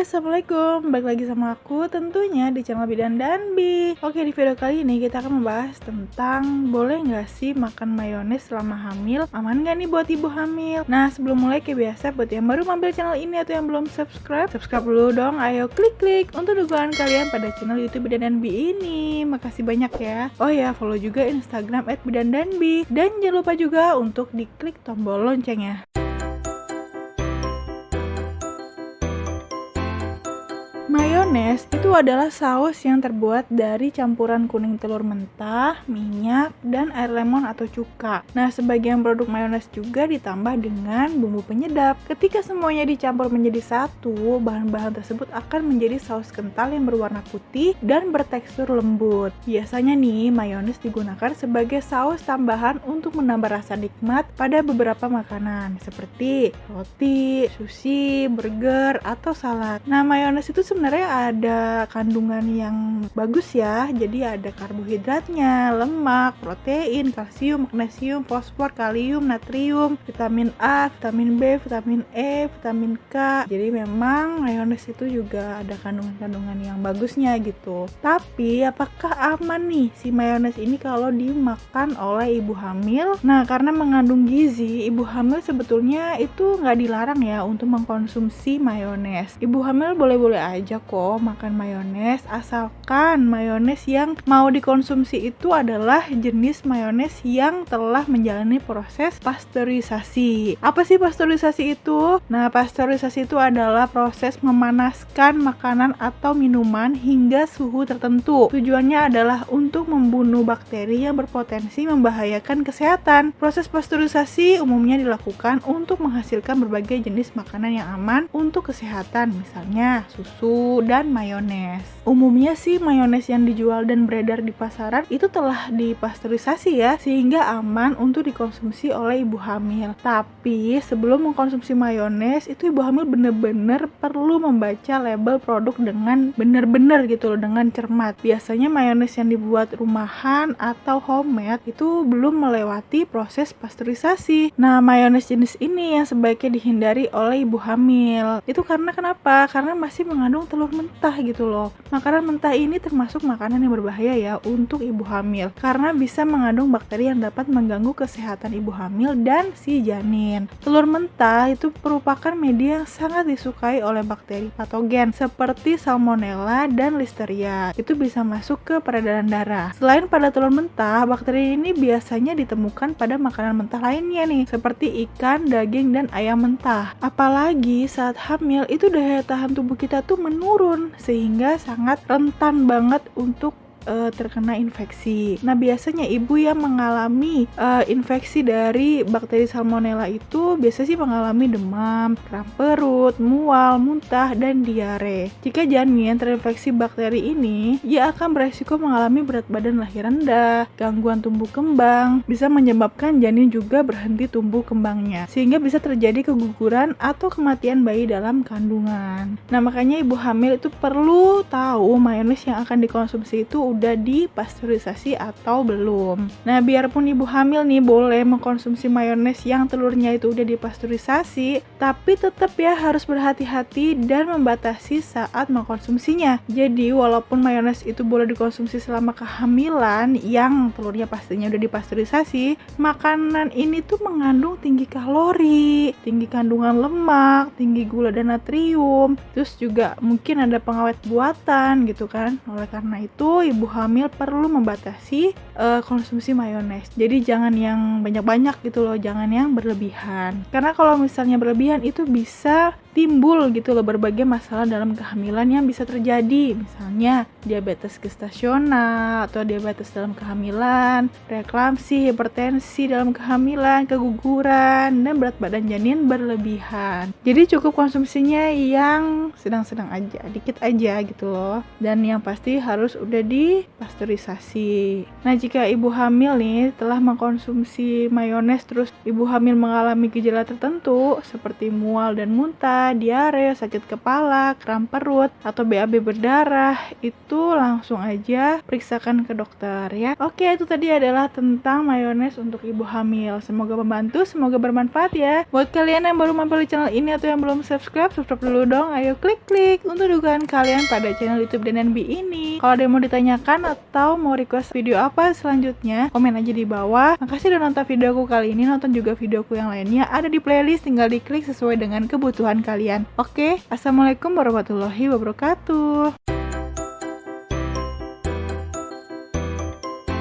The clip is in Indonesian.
Assalamualaikum. Balik lagi sama aku tentunya di channel Bidan dan Bi. Oke, di video kali ini kita akan membahas tentang boleh nggak sih makan mayones selama hamil? Aman nggak nih buat ibu hamil? Nah, sebelum mulai kayak biasa buat yang baru mampir channel ini atau yang belum subscribe dulu dong. Ayo klik untuk dukungan kalian pada channel YouTube Bidan dan Bi ini. Makasih banyak ya. Oh ya, follow juga Instagram @bidandanbi dan jangan lupa juga untuk diklik tombol loncengnya. Mayones itu adalah saus yang terbuat dari campuran kuning telur mentah, minyak, dan air lemon atau cuka. Nah, sebagian produk mayones juga ditambah dengan bumbu penyedap. Ketika semuanya dicampur menjadi satu, bahan-bahan tersebut akan menjadi saus kental yang berwarna putih dan bertekstur lembut. Biasanya nih, mayones digunakan sebagai saus tambahan untuk menambah rasa nikmat pada beberapa makanan seperti roti, sushi, burger, atau salad. Nah, mayones itu sebenarnya ada kandungan yang bagus ya. Jadi ada karbohidratnya, lemak, protein, kalsium, magnesium, fosfor, kalium, natrium, vitamin A, vitamin B, vitamin E, vitamin K. Jadi memang mayones itu juga ada kandungan-kandungan yang bagusnya gitu. Tapi apakah aman nih si mayones ini kalau dimakan oleh ibu hamil? Nah, karena mengandung gizi, ibu hamil sebetulnya itu nggak dilarang ya untuk mengkonsumsi mayones. Ibu hamil boleh-boleh aja kok makan mayones, asalkan mayones yang mau dikonsumsi itu adalah jenis mayones yang telah menjalani proses pasteurisasi. Apa sih pasteurisasi itu? Nah, pasteurisasi itu adalah proses memanaskan makanan atau minuman hingga suhu tertentu. Tujuannya adalah untuk membunuh bakteri yang berpotensi membahayakan kesehatan. Proses pasteurisasi umumnya dilakukan untuk menghasilkan berbagai jenis makanan yang aman untuk kesehatan, misalnya susu dan mayones. Umumnya sih mayones yang dijual dan beredar di pasaran itu telah dipasteurisasi ya, sehingga aman untuk dikonsumsi oleh ibu hamil. Tapi sebelum mengkonsumsi mayones itu ibu hamil benar-benar perlu membaca label produk dengan benar-benar gitu loh, dengan cermat. Biasanya mayones yang dibuat rumahan atau homemade itu belum melewati proses pasteurisasi. Nah, mayones jenis ini yang sebaiknya dihindari oleh ibu hamil. Itu karena kenapa? Karena masih mengandung telur mentah gitu loh. Makanan mentah ini termasuk makanan yang berbahaya ya untuk ibu hamil karena bisa mengandung bakteri yang dapat mengganggu kesehatan ibu hamil dan si janin. Telur mentah itu merupakan media yang sangat disukai oleh bakteri patogen seperti salmonella dan listeria. Itu bisa masuk ke peredaran darah. Selain pada telur mentah, bakteri ini biasanya ditemukan pada makanan mentah lainnya nih, seperti ikan, daging, dan ayam mentah. Apalagi saat hamil itu daya tahan tubuh kita tuh menurun sehingga sangat rentan banget untuk terkena infeksi. Nah, biasanya ibu yang mengalami infeksi dari bakteri salmonella itu biasa sih mengalami demam, kram perut, mual, muntah, dan diare. Jika janin terinfeksi bakteri ini, ia akan beresiko mengalami berat badan lahir rendah, gangguan tumbuh kembang, bisa menyebabkan janin juga berhenti tumbuh kembangnya, sehingga bisa terjadi keguguran atau kematian bayi dalam kandungan. Nah, makanya ibu hamil itu perlu tahu mayones yang akan dikonsumsi itu udah dipasteurisasi atau belum. Nah, biarpun ibu hamil nih boleh mengkonsumsi mayones yang telurnya itu udah dipasteurisasi, tapi tetap ya harus berhati-hati dan membatasi saat mengkonsumsinya. Jadi, walaupun mayones itu boleh dikonsumsi selama kehamilan yang telurnya pastinya udah dipasteurisasi, makanan ini tuh mengandung tinggi kalori, tinggi kandungan lemak, tinggi gula dan natrium, terus juga mungkin ada pengawet buatan gitu kan. Oleh karena itu, ibu hamil perlu membatasi konsumsi mayones. Jadi jangan yang banyak-banyak gitu loh, jangan yang berlebihan. Karena kalau misalnya berlebihan itu bisa timbul gitu loh berbagai masalah dalam kehamilan yang bisa terjadi, misalnya diabetes gestasional atau diabetes dalam kehamilan, preeklamsi, hipertensi dalam kehamilan, keguguran, dan berat badan janin berlebihan. Jadi cukup konsumsinya yang sedang-sedang aja, dikit aja gitu loh, dan yang pasti harus udah dipasteurisasi. Nah, jika ibu hamil nih telah mengkonsumsi mayones terus ibu hamil mengalami gejala tertentu seperti mual dan muntah, muntah, diare, sakit kepala, kram perut, atau BAB berdarah, itu langsung aja periksakan ke dokter ya. Oke, itu tadi adalah tentang mayones untuk ibu hamil. Semoga membantu, semoga bermanfaat ya. Buat kalian yang baru mampir di channel ini atau yang belum subscribe dulu dong. Ayo klik untuk dukungan kalian pada channel YouTube DNB ini. Kalau ada yang mau ditanyakan atau mau request video apa selanjutnya, komen aja di bawah. Makasih udah nonton videoku kali ini, nonton juga videoku yang lainnya. Ada di playlist, tinggal diklik sesuai dengan kebutuhan kalian. Oke, assalamualaikum warahmatullahi wabarakatuh.